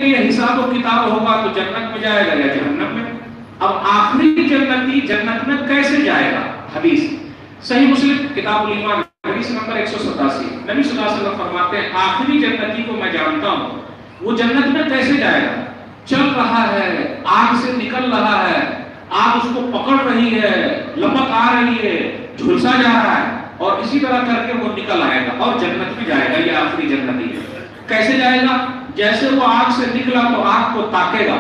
یہ حساب و کتاب ہوگا تو جنت میں جائے گا یا جہنم میں؟ اب آخری جنتی جنت میں کیسے جائے گا؟ حدیث صحیح مسلم کتاب الایمان حدیث نمبر 187 نبی صلی اللہ علیہ وسلم فرماتے ہیں آخری جنتی کو میں جانتا ہوں، وہ جنت میں کیسے جائے گا؟ چل رہا ہے، آگ سے نکل رہا ہے، آگ اس کو پکڑ رہی ہے، لپک آ رہی ہے، جھلسا جا رہا ہے، اور اسی طرح کر کے وہ نکل آئے گا اور جنت میں جائے گا۔ یہ آخری جنتی ہے۔ کیسے جائے گا؟ جیسے وہ آگ سے نکلا تو آگ کو تاکے گا،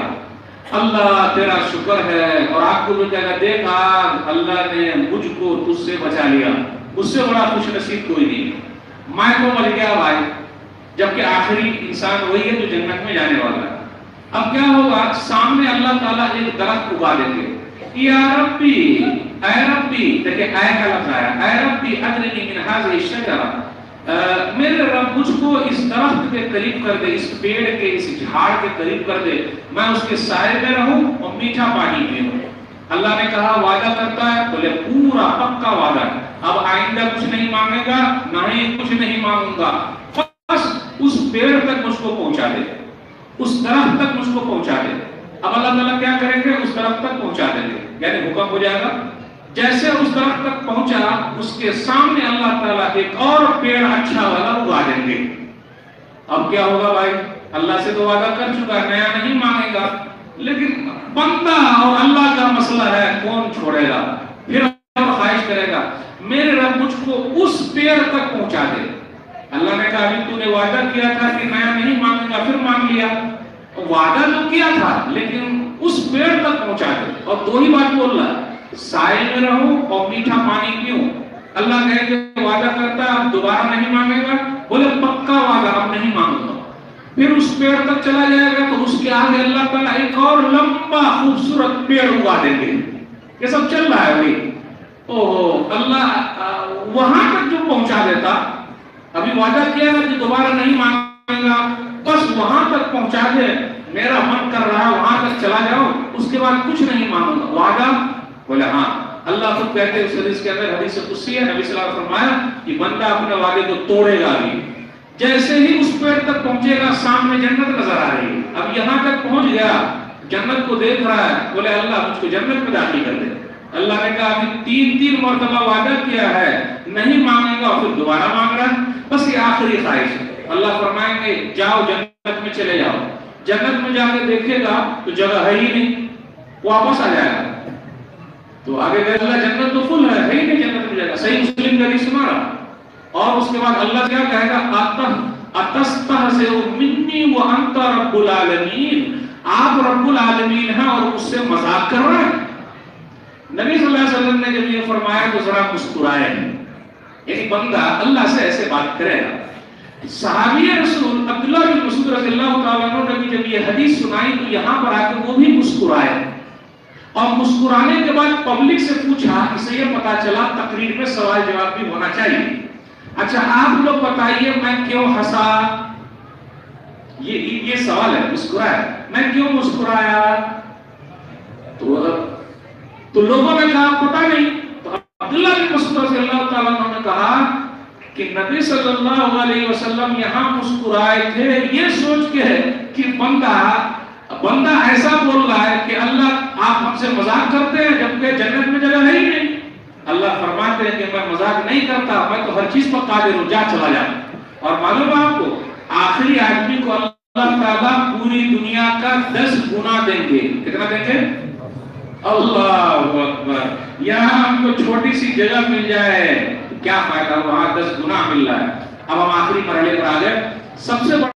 اللہ تیرا شکر ہے، اور آگ کو کہے گا دیکھ آگ، اللہ نے مجھ کو تجھ سے بچا لیا، مجھ سے بڑا خوش نصیب کوئی نہیں، میں تو مر گیا بھائی۔ جبکہ آخری انسان وہی ہے جو جنت میں جانے والا ہے۔ اب کیا ہوگا؟ سامنے اللہ تعالیٰ ایک درخت اگا دیں گے، یا ربی، اے ربی، دیکھیں اے کا لفظ آیا، اے ربی ادرنی من هذه الشجرہ، میرے رب مجھ کو اس درخت کے قریب کر دے، اس پیڑ کے، اس جھاڑ کے قریب کر دے، میں اس کے سائے میں رہوں اور میٹھا پانی پیوں۔ اللہ نے کہا وعدہ کرتا ہے؟ بولے پورا پکا وعدہ ہے، اب آئندہ کچھ نہیں مانگے گا، نہ ہی کچھ نہیں مانگوں گا، بس اس پیڑ تک مجھ کو پہنچا دے، اس درخت تک مجھ کو پہنچا دے۔ اب اللہ تعالیٰ کیا کریں گے؟ اس درخت تک پہنچا دیں گے، یعنی حکم ہو جائے گا۔ جیسے اس درخت تک پہنچا، اس کے سامنے اللہ تعالیٰ ایک اور پیڑ اچھا والا اگا دیں گے۔ اب کیا ہوگا بھائی؟ اللہ سے تو وعدہ کر چکا ہے، نیا نہیں مانگے گا، لیکن بندہ اور اللہ کا مسئلہ ہے، کون چھوڑے گا؟ پھر اور خواہش کرے گا میرے رب مجھ کو اس پیڑ تک پہنچا دے۔ اللہ نے کہا ابھی تو نے وعدہ کیا تھا کہ نیا نہیں مانگے گا، پھر مانگ لیا۔ وعدہ تو کیا تھا لیکن اس پیڑ تک پہنچا دے، اور دو ہی بات بول رہا ہے، سائے میں رہوں اور میٹھا پانی پیوں۔ اللہ کہے کہ وعدہ کرتا اب دوبارہ نہیں مانگے گا، بولے پکا وعدہ اب نہیں مانگوں گا۔ پھر اس پیڑ تک چلا جائے گا تو اس کے آگے اللہ تعالیٰ ایک اور لمبا خوبصورت پیڑ اگا دیں گے۔ یہ سب چل رہا ہے بھائی۔ اوہ اللہ وہاں تک جو پہنچا دیتا، ابھی وعدہ کیا ہے کہ دوبارہ نہیں مانگے گا، بس وہاں تک پہنچا دے، میرا من کر رہا ہے وہاں تک چلا جاؤ، اس کے بعد کچھ نہیں مانگوں گا، وعدہ؟ بولے ہاں۔ اللہ خود کہتے ہیں اس حدیث کے اندر، حدیث قدسی ہے، نبی صلی اللہ علیہ وسلم فرمایا کہ بندہ اپنے وعدے کو توڑے گا بھی، جیسے ہی اس پیڑ تک پہنچے گا سامنے جنت نظر آ رہی ہے، اب یہاں تک پہنچ گیا، جنت کو دیکھ رہا ہے، بولے اللہ مجھ کو جنت میں داخل کر دے۔ اللہ نے کہا ابھی تین مرتبہ وعدہ کیا ہے، نہیں مانگے گا، پھر دوبارہ مانگ رہا ہے، بس یہ آخری خواہش ہے۔ اللہ فرمائیں گے جاؤ جنت میں چلے جاؤ۔ جنت میں جا کے دیکھے گا تو جگہ ہے ہی نہیں، واپس آ جائے گا۔ تو آگے کہے اللہ جنت تو فل ہے ہی نہیں، جنت میں جائے گا۔ صحیح مسلم کا حدیث سنا رہا۔ اور اس کے بعد اللہ کیا کہے گا؟ اتستہزئ منی وانت رب العالمین، آپ رب العالمین ہیں اور مجھ سے مذاق کر رہے ہیں۔ نبی صلی اللہ علیہ وسلم نے جب یہ فرمایا تو ذرا مسکرائے، یعنی بندہ اللہ سے ایسے بات کرے گا۔ صحابی رسول عبداللہ بن مسعود رضی اللہ تعالیٰ عنہ نے جب یہ حدیث سنائی تو یہاں پر آ کے وہ بھی مسکرائے، اور مسکرانے کے بعد پبلک سے پوچھا، اسے یہ پتا چلا تقریر میں سوال جواب بھی ہونا چاہیے۔ اچھا آپ لوگ بتائیے میں کیوں ہنسا؟ یہ سوال ہے، مسکرایا، میں کیوں مسکرایا؟ تو لوگوں نے کہا پتہ نہیں۔ تو عبداللہ بن مسعود رضی اللہ تعالیٰ عنہ نے کہا کہ نبی صلی اللہ علیہ وسلم یہاں مسکرائے تھے یہ سوچ کے کہ بندہ ایسا بول رہا ہے کہ اللہ آپ ہم سے مذاق کرتے ہیں جبکہ جنت میں جگہ ہے ہی نہیں۔ اللہ فرماتے ہیں کہ میں مذاق نہیں کرتا، میں تو ہر چیز پر قادر ہوں، جا چلا جا۔ اور معلوم ہے آپ کو آخری آدمی کو اللہ تعالیٰ پوری دنیا کا 10 گنا دیں گے۔ کتنا دیں گے؟ اللہ اکبر۔ یہاں ہم کو چھوٹی سی جگہ مل جائے کیا فائدہ، وہاں 10 گنا مل رہا ہے۔ اب ہم آخری مرحلے پر آ گئے، سب سے بڑا